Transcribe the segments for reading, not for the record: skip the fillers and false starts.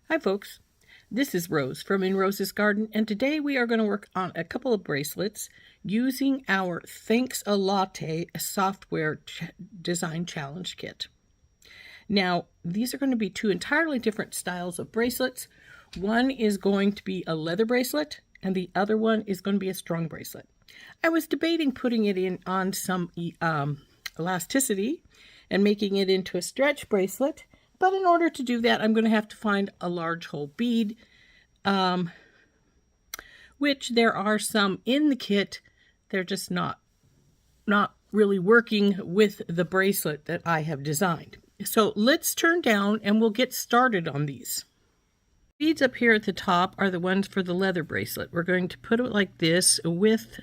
Hi folks, this is Rose from In Rose's Garden, and today we are going to work on a couple of bracelets using our Thanks A Latte software design challenge kit. Now, these are going to be two entirely different styles of bracelets. One is going to be a leather bracelet, and the other one is going to be a strung bracelet. I was debating putting it in on some elasticity and making it into a stretch bracelet, but in order to do that, I'm going to have to find a large hole bead, which there are some in the kit. They're just not really working with the bracelet that I have designed. So let's turn down and we'll get started on these. Beads up here at the top are the ones for the leather bracelet. We're going to put it like this with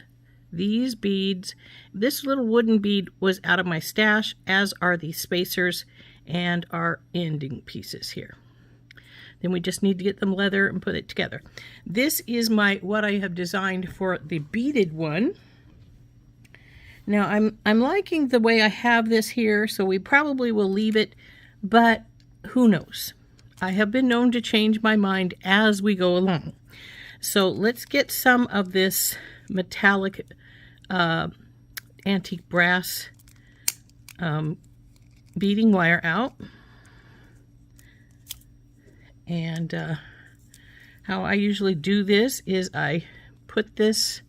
these beads. This little wooden bead was out of my stash, as are the spacers and our ending pieces here. Then we just need to get them leather and put it together. This is what I have designed for the beaded one. Now I'm liking the way I have this here, so we probably will leave it, but who knows? I have been known to change my mind as we go along. So let's get some of this metallic antique brass beading wire out. And how I usually do this is I put the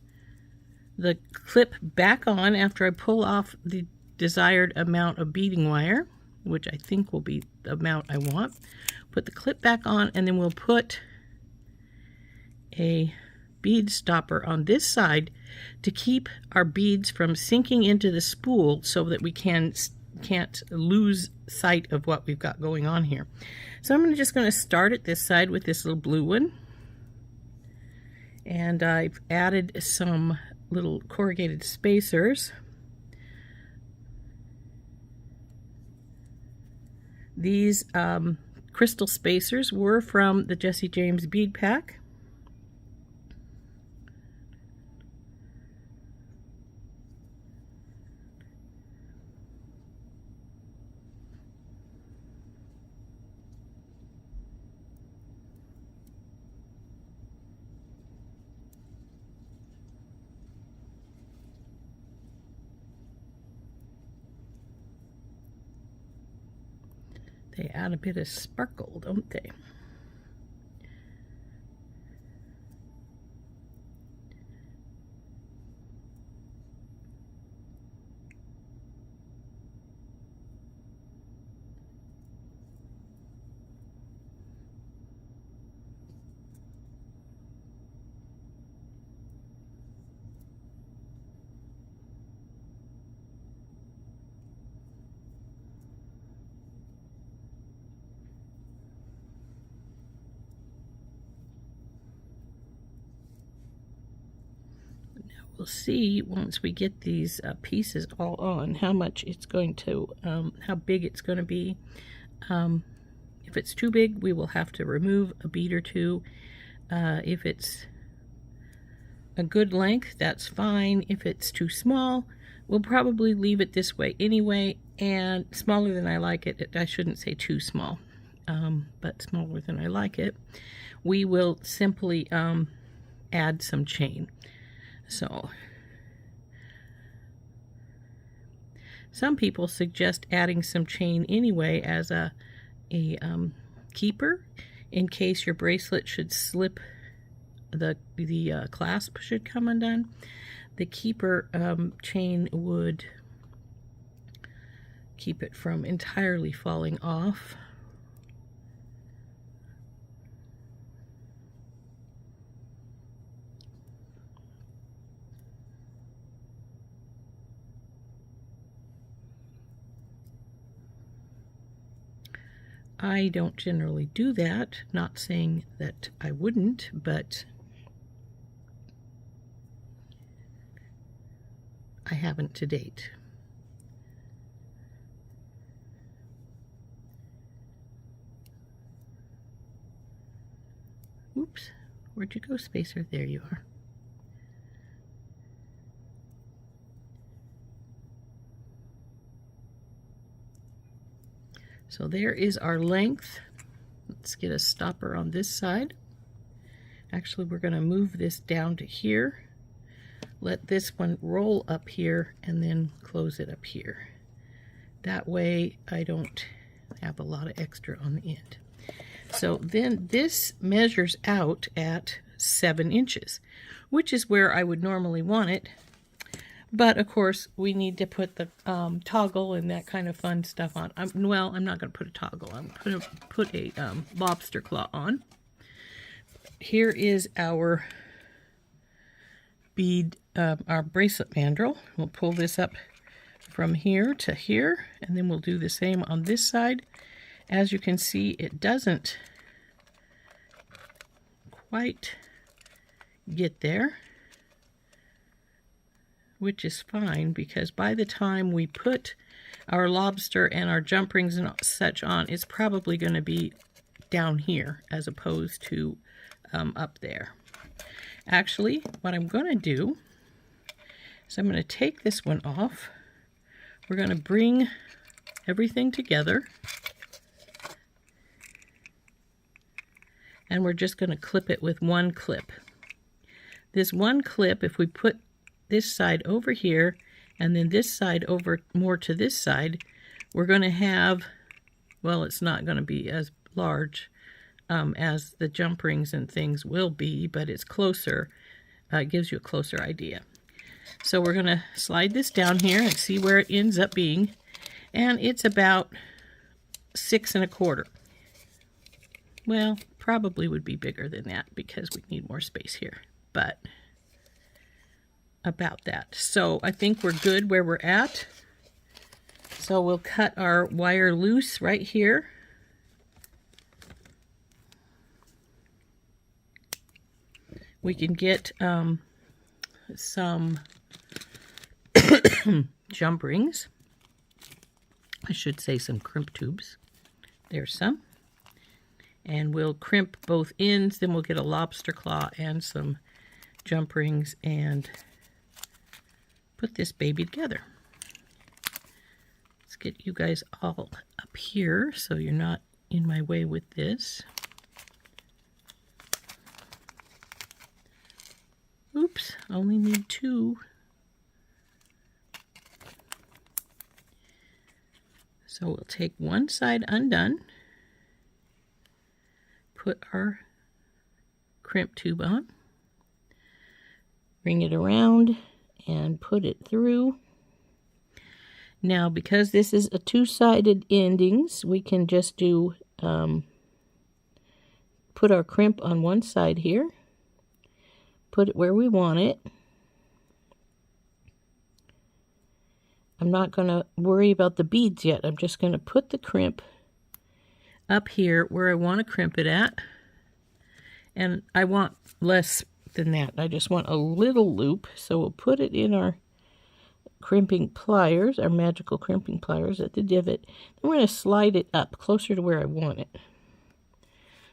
clip back on after I pull off the desired amount of beading wire, which I think will be the amount I want. Put the clip back on, and then we'll put a bead stopper on this side to keep our beads from sinking into the spool so that we can't lose sight of what we've got going on here. So I'm just going to start at this side with this little blue one, and I've added some little corrugated spacers. These crystal spacers were from the Jesse James bead pack. They add a bit of sparkle, don't they? We'll see once we get these pieces all on how much it's going to, how big it's going to be. If it's too big, we will have to remove a bead or two. If it's a good length, that's fine. If it's too small, we'll probably leave it this way anyway, and smaller than I like it. I shouldn't say too small, but smaller than I like it. We will simply add some chain. So some people suggest adding some chain anyway as a keeper in case your bracelet should slip, the clasp should come undone. The keeper chain would keep it from entirely falling off. I don't generally do that, not saying that I wouldn't, but I haven't to date. Oops, where'd you go, spacer? There you are. So there is our length. Let's get a stopper on this side. Actually, we're going to move this down to here. Let this one roll up here and then close it up here. That way I don't have a lot of extra on the end. So then this measures out at 7 inches, which is where I would normally want it. But of course, we need to put the toggle and that kind of fun stuff on. Well, I'm not going to put a toggle. I'm going to put a lobster claw on. Here is our bead, our bracelet mandrel. We'll pull this up from here to here, and then we'll do the same on this side. As you can see, it doesn't quite get there, which is fine, because by the time we put our lobster and our jump rings and such on, it's probably going to be down here as opposed to up there. Actually, what I'm going to do is I'm going to take this one off. We're going to bring everything together, and we're just going to clip it with one clip. This one clip, if we put this side over here and then this side over more to this side, we're going to have, well, it's not going to be as large as the jump rings and things will be, but it's closer. It gives you a closer idea. So we're going to slide this down here and see where it ends up being, and it's about 6 1/4. Well, probably would be bigger than that because we need more space here, but about that. So I think we're good where we're at. So we'll cut our wire loose right here. We can get some jump rings. I should say some crimp tubes. There's some. And we'll crimp both ends, then we'll get a lobster claw and some jump rings and put this baby together. Let's get you guys all up here so you're not in my way with this. Oops, only need 2. So we'll take one side undone, put our crimp tube on, bring it around and put it through. Now, because this is a 2-sided endings, we can just do put our crimp on one side here, put it where we want it. I'm not going to worry about the beads yet. I'm just going to put the crimp up here where I want to crimp it at. And I want less than that. I just want a little loop. So we'll put it in our crimping pliers, our magical crimping pliers at the divot. Then we're going to slide it up closer to where I want it.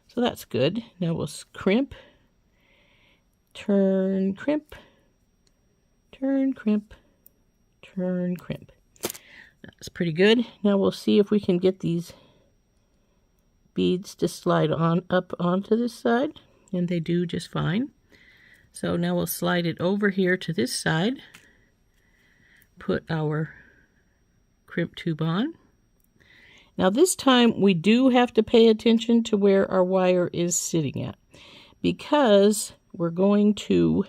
So that's good. Now we'll crimp, turn, crimp, turn, crimp, turn, crimp. That's pretty good. Now we'll see if we can get these beads to slide on up onto this side, and they do just fine. So now we'll slide it over here to this side, put our crimp tube on. Now this time we do have to pay attention to where our wire is sitting at, because we're going to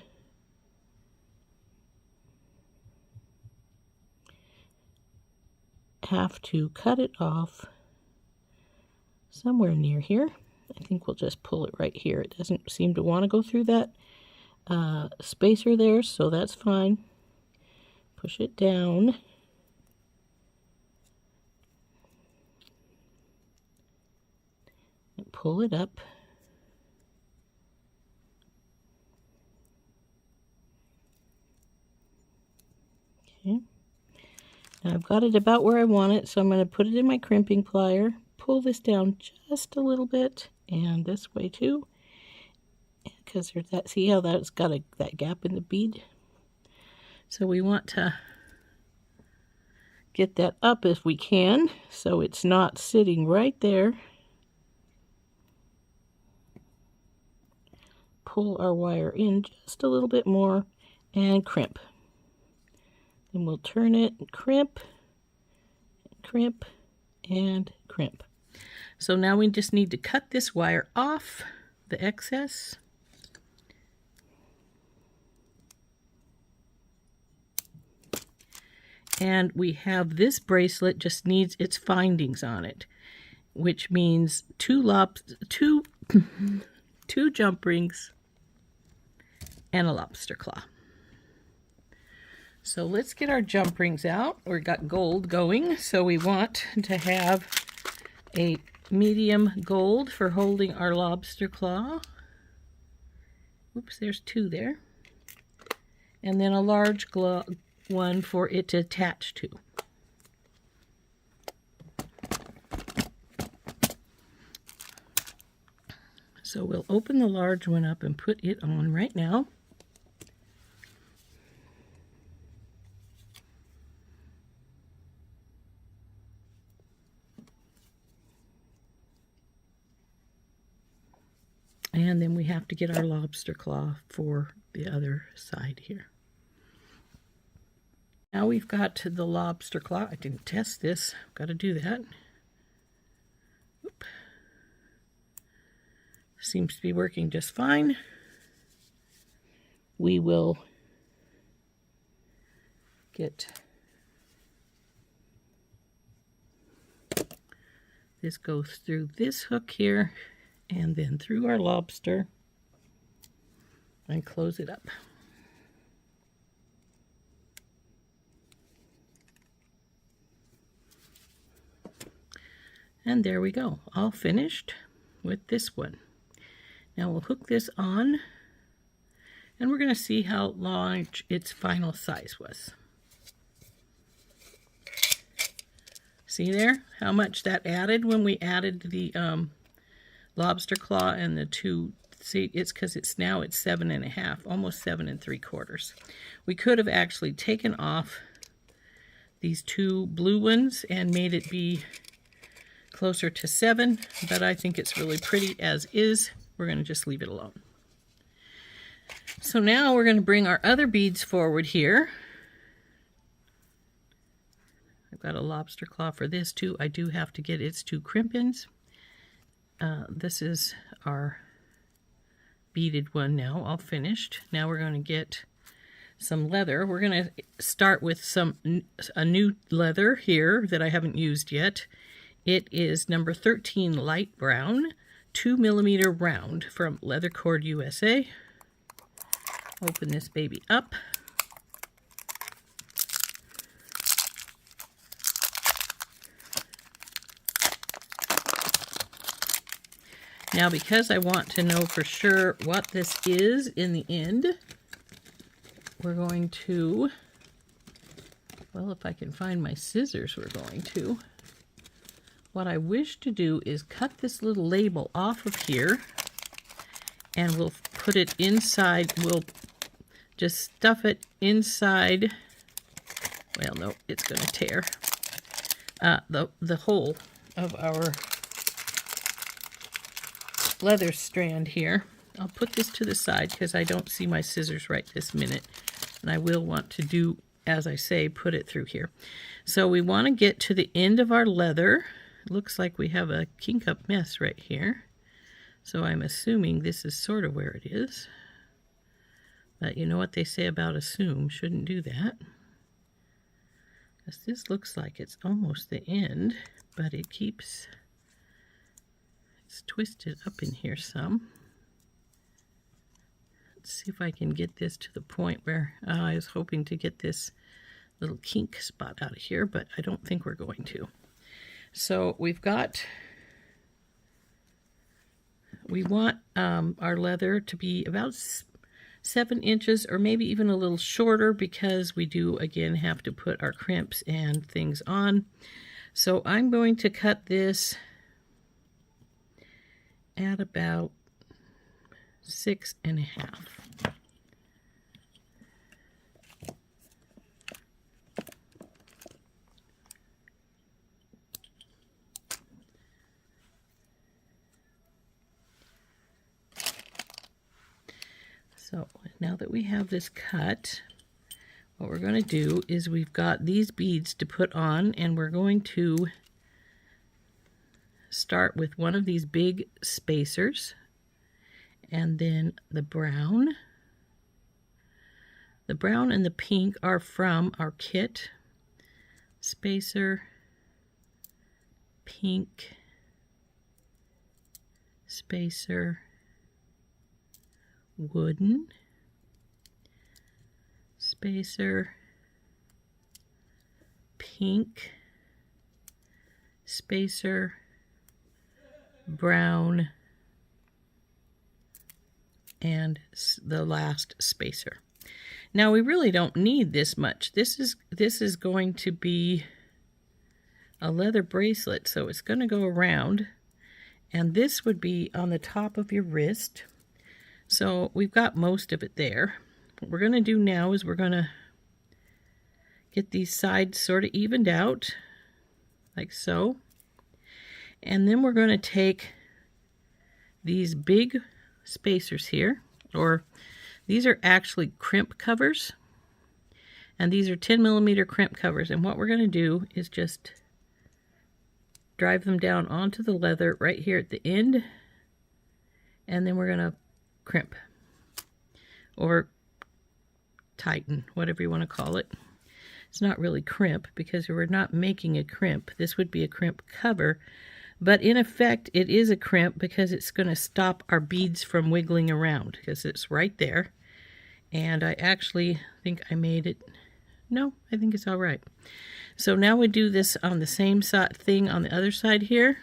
have to cut it off somewhere near here. I think we'll just pull it right here. It doesn't seem to want to go through that spacer there, so that's fine. Push it down. And pull it up. Okay. Now I've got it about where I want it, so I'm going to put it in my crimping plier, pull this down just a little bit, and this way too, because there's that, see how that's got that gap in the bead? So we want to get that up if we can, so it's not sitting right there. pull our wire in just a little bit more and crimp. Then we'll turn it and crimp, crimp, and crimp. So now we just need to cut this wire off, the excess. And we have this bracelet just needs its findings on it, which means two jump rings and a lobster claw. So let's get our jump rings out. We've got gold going, so we want to have a medium gold for holding our lobster claw. Oops, there's two there. And then a large one for it to attach to. So we'll open the large one up and put it on right now. And then we have to get our lobster claw for the other side here. Now we've got to the lobster claw. I didn't test this. Got to do that. Oop. Seems to be working just fine. We will get this, goes through this hook here and then through our lobster and close it up. And there we go, all finished with this one. Now we'll hook this on and we're going to see how large its final size was. See there how much that added when we added the lobster claw and the two. See, it's because it's 7.5, almost 7 3/4. We could have actually taken off these two blue ones and made it be closer to 7, but I think it's really pretty as is. We're going to just leave it alone. So now we're going to bring our other beads forward here. I've got a lobster claw for this too. I do have to get its 2 crimp-ins. This is our beaded one now, all finished. Now we're going to get some leather. We're going to start with a new leather here that I haven't used yet. It is number 13 light brown, 2mm round from Leather Cord USA. Open this baby up. Now, because I want to know for sure what this is in the end, we're going to, well, if I can find my scissors, we're going to. What I wish to do is cut this little label off of here, and we'll put it inside. We'll just stuff it inside. Well, no, it's going to tear the hole of our leather strand here. I'll put this to the side because I don't see my scissors right this minute, and I will want to do, as I say, put it through here. So we want to get to the end of our leather. Looks like we have a kink up mess right here, so I'm assuming this is sort of where it is, but you know what they say about assume, shouldn't do that, because this looks like it's almost the end, but it's twisted up in here some. Let's see if I can get this to the point where I was hoping to get this little kink spot out of here, but I don't think we're going to. So we want our leather to be about 7 inches or maybe even a little shorter, because we do again have to put our crimps and things on. So I'm going to cut this at about 6.5. So now that we have this cut, what we're going to do is we've got these beads to put on, and we're going to start with one of these big spacers, and then the brown. The brown and the pink are from our kit. Spacer, pink, spacer, wooden, spacer, pink, spacer, brown, and the last spacer. Now we really don't need this much. This is going to be a leather bracelet, so it's going to go around, and this would be on the top of your wrist. So we've got most of it there. What we're going to do now is we're going to get these sides sort of evened out, like so. And then we're going to take these big spacers here, or these are actually crimp covers, and these are 10mm crimp covers. And what we're going to do is just drive them down onto the leather right here at the end, and then we're going to crimp or tighten, whatever you want to call it. It's not really crimp because we're not making a crimp. This would be a crimp cover, but in effect it is a crimp because it's going to stop our beads from wiggling around, because it's right there. And I actually think I made it. No, I think it's all right. So now we do this on the same thing on the other side here.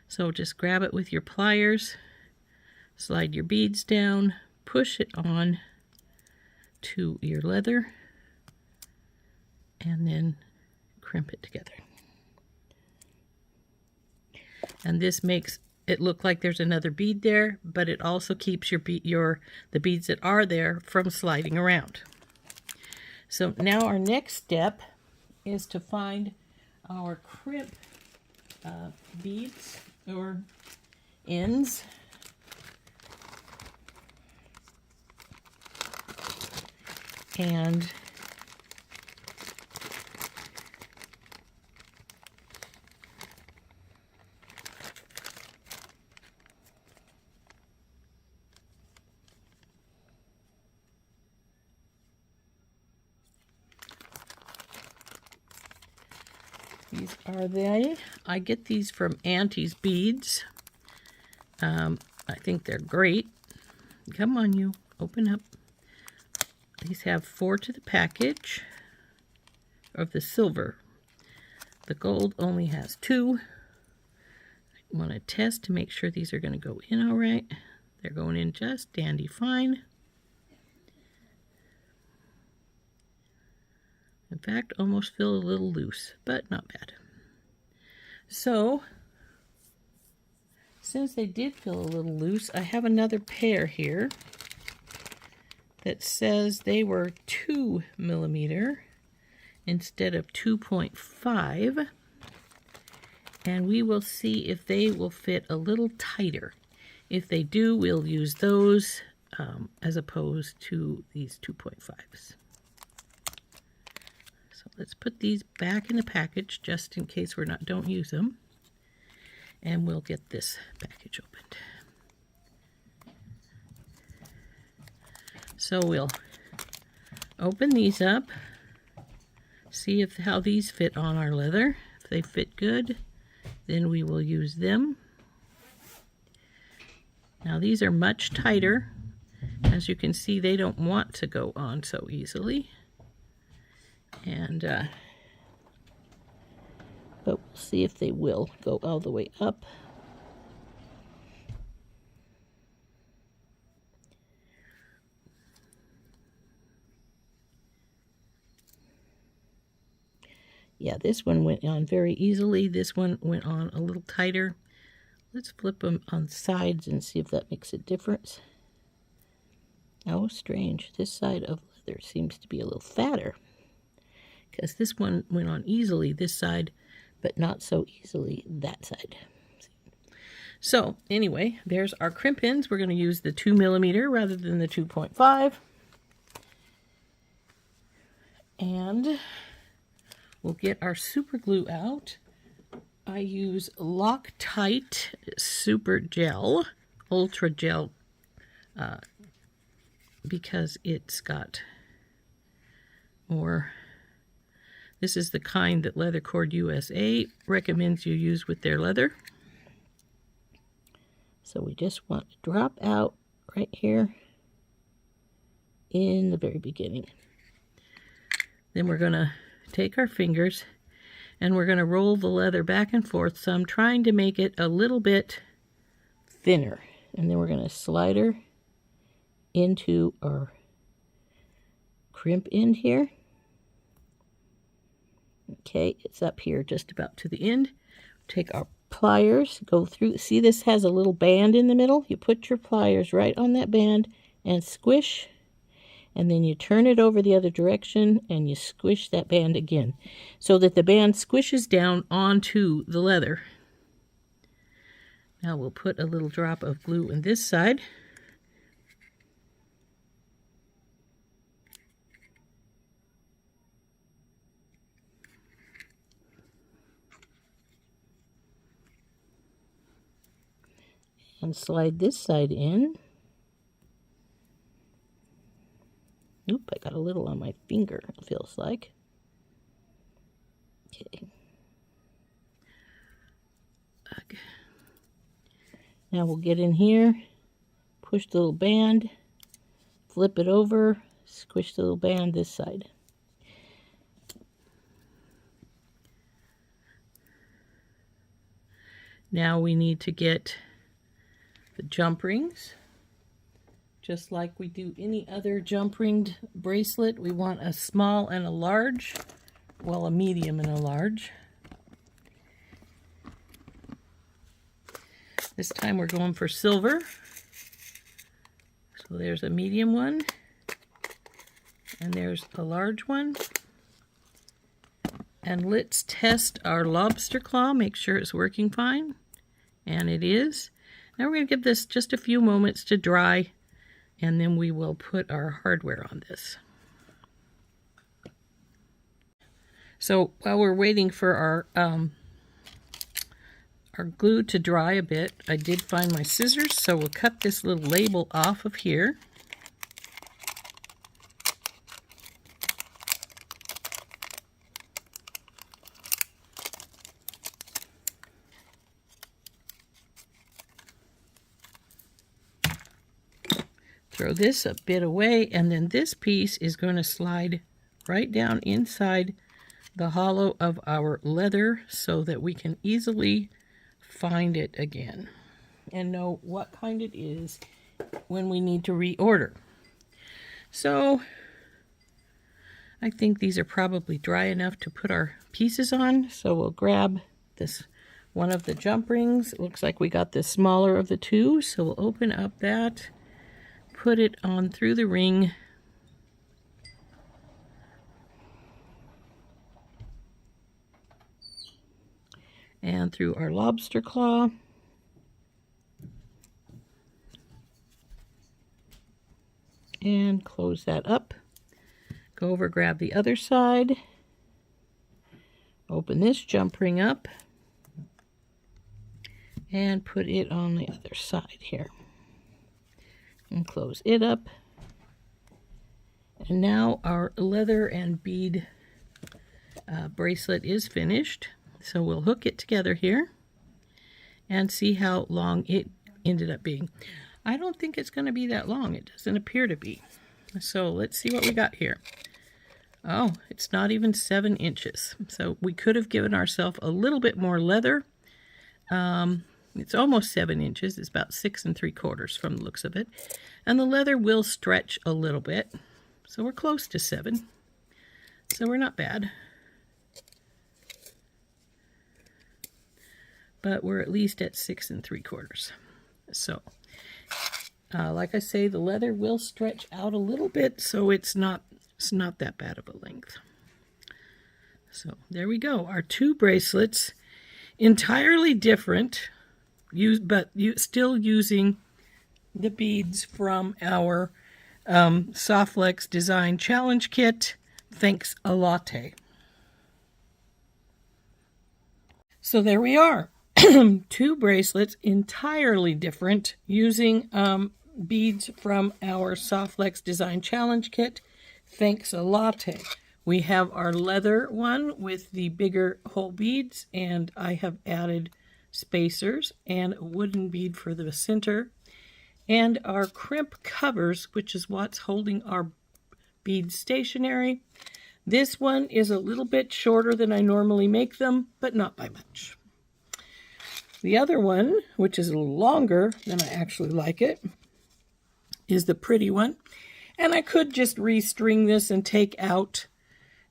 So just grab it with your pliers, slide your beads down, push it on to your leather, and then crimp it together. And this makes it look like there's another bead there, but it also keeps the beads that are there from sliding around. So now our next step is to find our crimp beads or ends. And these are they. I get these from Auntie's Beads. I think they're great. Come on, you. Open up. These have 4 to the package of the silver. The gold only has 2. I want to test to make sure these are going to go in all right. They're going in just dandy fine. In fact, almost feel a little loose, but not bad. So, since they did feel a little loose, I have another pair here that says they were 2mm instead of 2.5, and we will see if they will fit a little tighter. If they do, we'll use those as opposed to these 2.5s. So let's put these back in the package just in case don't use them, and we'll get this package opened. So we'll open these up, see how these fit on our leather. If they fit good, then we will use them. Now these are much tighter. As you can see, they don't want to go on so easily. And but we'll see if they will go all the way up. Yeah, this one went on very easily. This one went on a little tighter. Let's flip them on sides and see if that makes a difference. Oh, strange. This side of leather seems to be a little fatter, because this one went on easily this side, but not so easily that side. So anyway, there's our crimp ends. We're going to use the 2mm rather than the 2.5. And we'll get our super glue out. I use Loctite Super Gel, Ultra Gel, because it's got more. This is the kind that Leather Cord USA recommends you use with their leather. So we just want to drop out right here in the very beginning. Then we're going to take our fingers and we're going to roll the leather back and forth. So I'm trying to make it a little bit thinner. And then we're going to slide her into our crimp end here. Okay, it's up here just about to the end. Take our pliers, go through. See, this has a little band in the middle. You put your pliers right on that band and squish. And then you turn it over the other direction and you squish that band again so that the band squishes down onto the leather. Now we'll put a little drop of glue on this side. And slide this side in. Oop, I got a little on my finger, it feels like. Okay. Now we'll get in here, push the little band, flip it over, squish the little band this side. Now we need to get the jump rings. Just like we do any other jump ringed bracelet, we want a small and a large, well, a medium and a large. This time we're going for silver. So there's a medium one, and there's a large one. And let's test our lobster claw, make sure it's working fine. And it is. Now we're going to give this just a few moments to dry, and then we will put our hardware on this. So while we're waiting for our glue to dry a bit, I did find my scissors, so we'll cut this little label off of here. Throw this a bit away, and then this piece is going to slide right down inside the hollow of our leather so that we can easily find it again and know what kind it is when we need to reorder. So I think these are probably dry enough to put our pieces on, so we'll grab this one of the jump rings. It looks like we got the smaller of the two, so we'll open up that, put it on through the ring, and through our lobster claw, and close that up. Go over, grab the other side, open this jump ring up, and put it on the other side here. And close it up. And now our leather and bead bracelet is finished. So we'll hook it together here and see how long it ended up being. I don't think it's going to be that long. It doesn't appear to be. So let's see what we got here. Oh, it's not even 7 inches. So we could have given ourselves a little bit more leather. It's almost 7 inches. It's about 6 3/4 from the looks of it. And the leather will stretch a little bit. So we're close to 7. So we're not bad. But we're at least at 6 3/4. So, like I say, the leather will stretch out a little bit, so it's not that bad of a length. So there we go. Our two bracelets, entirely different. still using the beads from our SoftFlex Design Challenge Kit. Thanks, A Latte. So there we are. 2 bracelets, entirely different, using beads from our SoftFlex Design Challenge Kit. Thanks, A Latte. We have our leather one with the bigger hole beads, and I have added spacers and a wooden bead for the center, and our crimp covers, which is what's holding our beads stationary. This one is a little bit shorter than I normally make them, but not by much. The other one, which is a little longer than I actually like it, is the pretty one. And I could just restring this and take out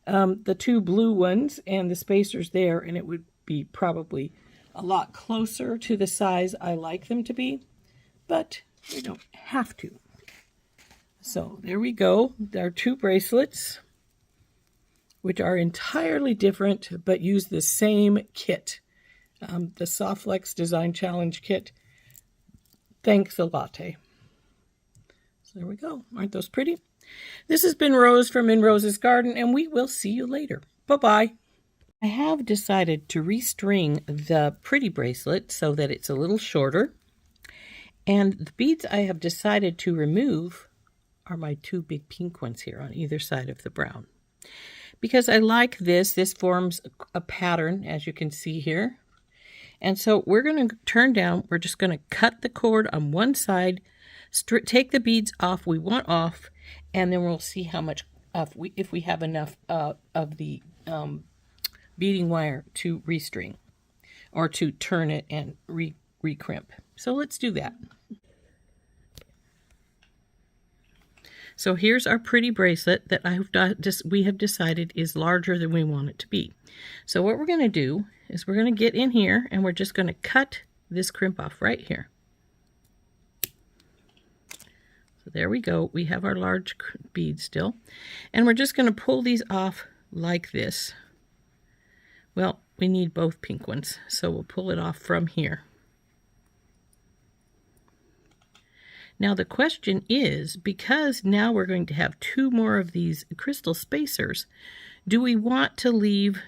the 2 blue ones and the spacers there, and it would be probably a lot closer to the size I like them to be, but we don't have to. So there we go. There are 2 bracelets, which are entirely different, but use the same kit. The SoftFlex Design Challenge Kit. Thanks, A Latte. So there we go. Aren't those pretty? This has been Rose from In Rose's Garden, and we will see you later. Bye-bye. I have decided to restring the pretty bracelet so that it's a little shorter. And the beads I have decided to remove are my 2 big pink ones here on either side of the brown. Because I like this. This forms a pattern, as you can see here. And so we're going to turn down. We're just going to cut the cord on one side, take the beads off we want off, and then we'll see how much, if we have enough of the beading wire to restring, or to turn it and recrimp. So let's do that. So here's our pretty bracelet that we have decided is larger than we want it to be. So what we're going to do is we're going to get in here and we're just going to cut this crimp off right here. So there we go. We have our large bead still. And we're just going to pull these off like this. Well, we need both pink ones, so we'll pull it off from here. Now the question is, because now we're going to have 2 more of these crystal spacers, do we want to leave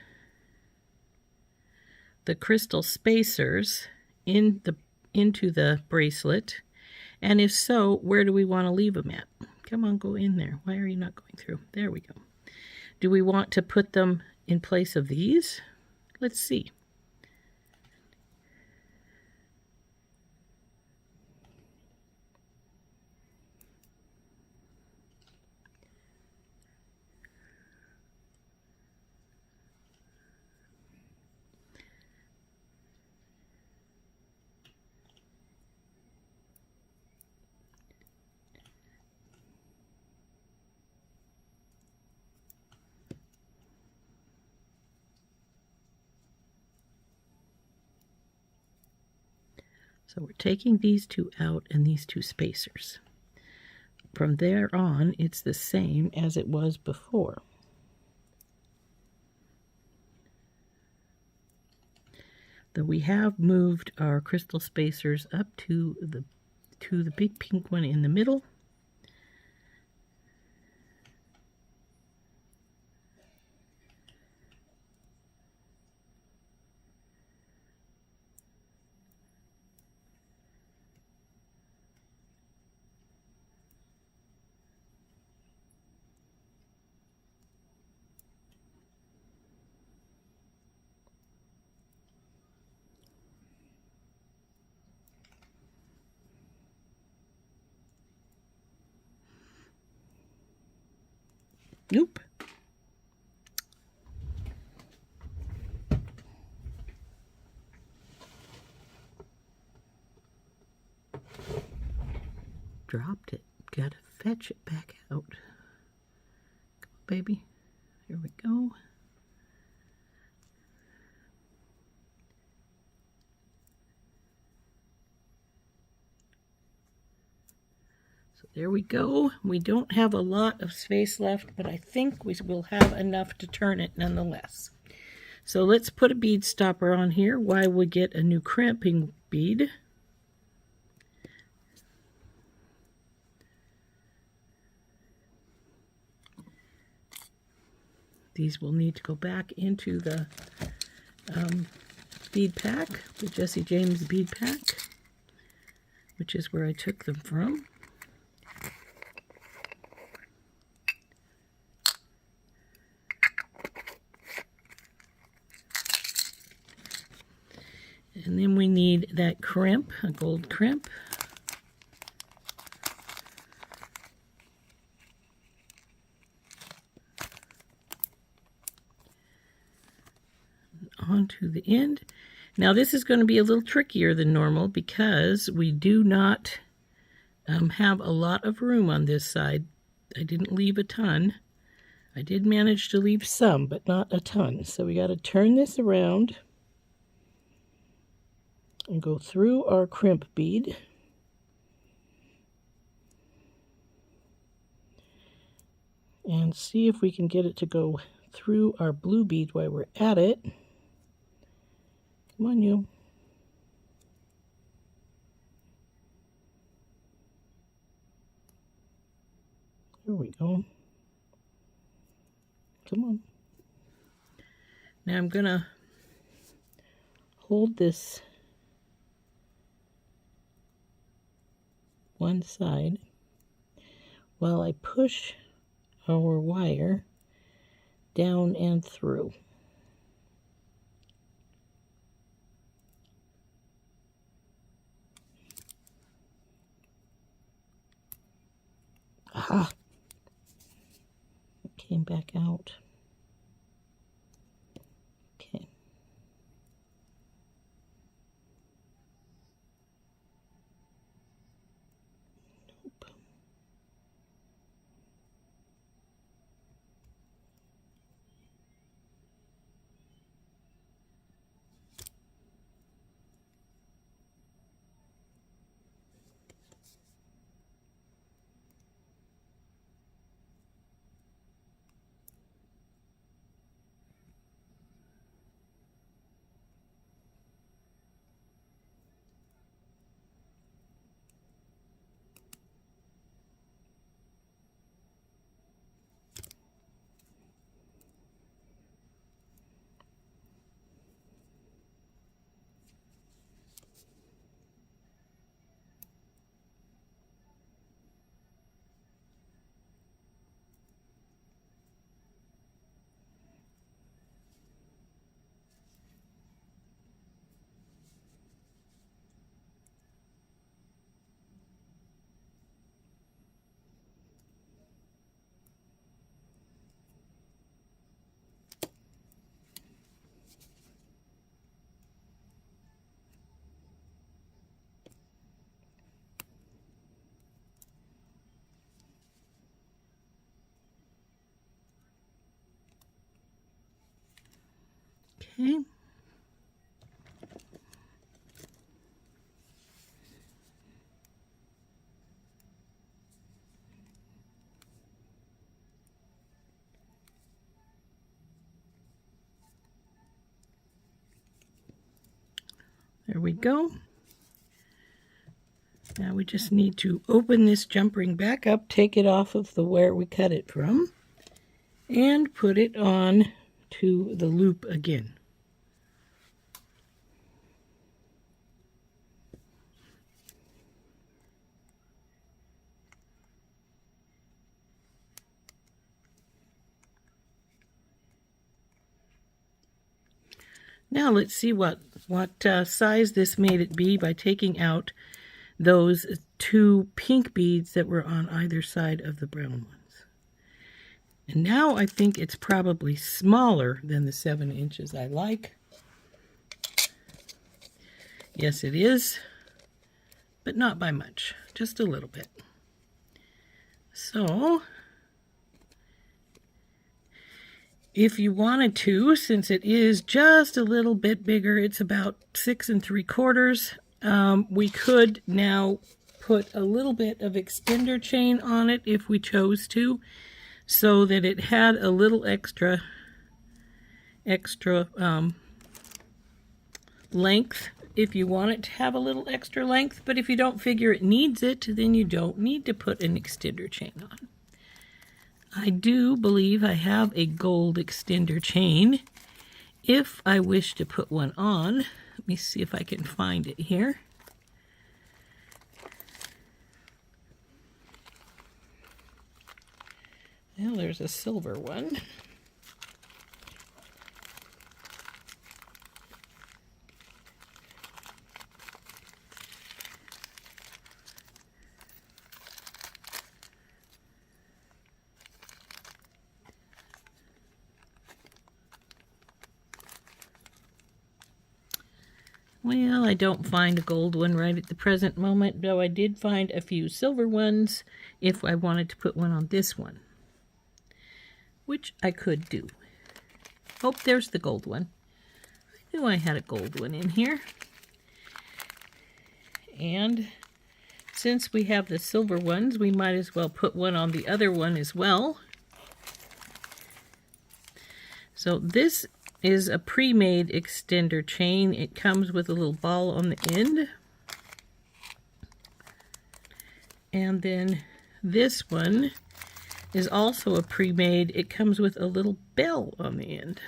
the crystal spacers into the bracelet? And if so, where do we want to leave them at? Come on, go in there. Why are you not going through? There we go. Do we want to put them in place of these? Let's see. So we're taking these 2 out and these 2 spacers. From there on, it's the same as it was before. Though we have moved our crystal spacers up to the big pink one in the middle. Nope. Dropped it. Gotta fetch it back out. Come on, baby. Here we go. There we go. We don't have a lot of space left, but I think we will have enough to turn it nonetheless. So let's put a bead stopper on here while we get a new crimping bead. These will need to go back into the bead pack, the Jesse James bead pack, which is where I took them from. And then we need that crimp, a gold crimp. Onto the end. Now this is going to be a little trickier than normal because we do not have a lot of room on this side. I didn't leave a ton. I did manage to leave some, but not a ton. So we got to turn this around and go through our crimp bead. And see if we can get it to go through our blue bead while we're at it. Come on, you. There we go. Come on. Now I'm going to hold this one side while I push our wire down and through. Aha! It came back out. Okay. Nope. Okay. There we go. Now we just need to open this jump ring back up, take it off of the where we cut it from, and put it on to the loop again. Now let's see what size this made it be by taking out those two pink beads that were on either side of the brown ones. And now I think it's probably smaller than the 7 inches I like. Yes, it is, but not by much, just a little bit. So if you wanted to, since it is just a little bit bigger, it's about 6 3/4, we could now put a little bit of extender chain on it if we chose to, so that it had a little extra length if you want it to have a little extra length. But if you don't figure it needs it, then you don't need to put an extender chain I do believe I have a gold extender chain. If I wish to put one on, let me see if I can find it here. Well, there's a silver one. Well, I don't find a gold one right at the present moment, though I did find a few silver ones if I wanted to put one on this one, which I could do. Oh, there's the gold one. I knew I had a gold one in here. And since we have the silver ones, we might as well put one on the other one as well. So this is a pre-made extender chain. It comes with a little ball on the end. And then this one is also a pre-made. It comes with a little bell on the end.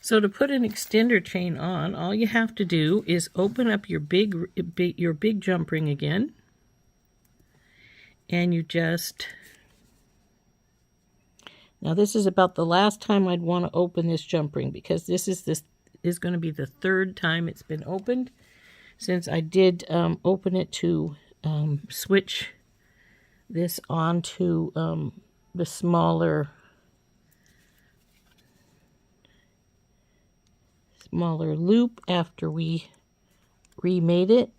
So to put an extender chain on, all you have to do is open up your big jump ring again. And you just, now this is about the last time I'd want to open this jump ring, because this is going to be the third time it's been opened since I did open it to switch this onto the smaller loop after we remade it.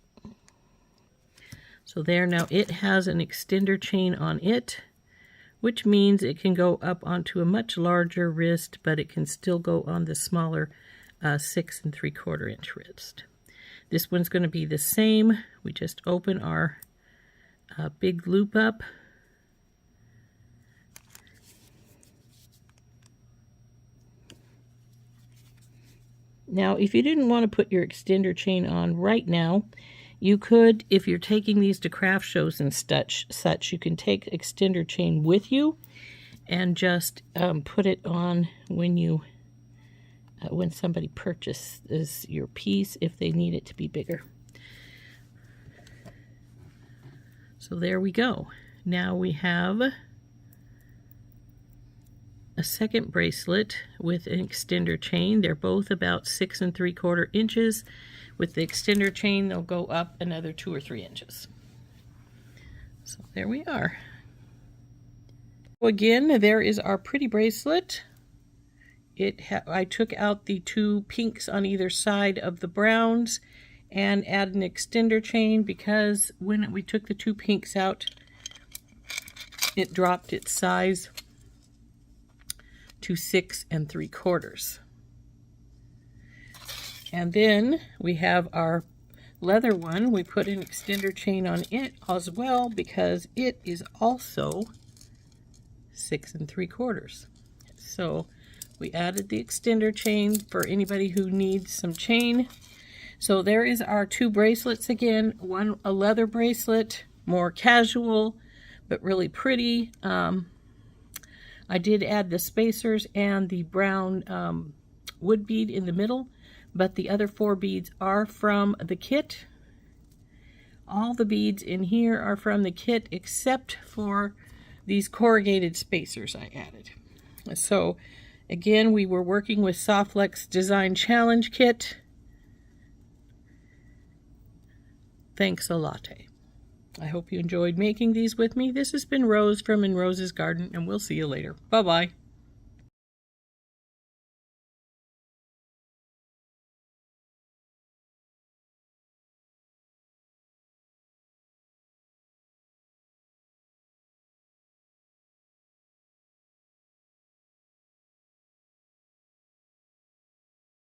So there, now it has an extender chain on it, which means it can go up onto a much larger wrist, but it can still go on the smaller 6 3/4 inch wrist. This one's going to be the same. We just open our big loop up. Now, if you didn't want to put your extender chain on right now, you could, if you're taking these to craft shows and such, you can take extender chain with you and just put it on when you when somebody purchases your piece, if they need it to be bigger. So there we go. Now we have a second bracelet with an extender chain. They're both about 6 3/4 inches. With the extender chain, they'll go up another 2 or 3 inches. So there we are. Again, there is our pretty bracelet. I took out the 2 pinks on either side of the browns and added an extender chain, because when we took the 2 pinks out, it dropped its size to 6 3/4. And then we have our leather one. We put an extender chain on it as well, because it is also 6 3/4. So we added the extender chain for anybody who needs some chain. So there is our 2 bracelets again. One, a leather bracelet, more casual, but really pretty. I did add the spacers and the brown wood bead in the middle, but the other 4 beads are from the kit. All the beads in here are from the kit except for these corrugated spacers I added. So again, we were working with SoftFlex Design Challenge Kit. Thanks, A Latte. I hope you enjoyed making these with me. This has been Rose from In Rose's Garden, and we'll see you later. Bye-bye.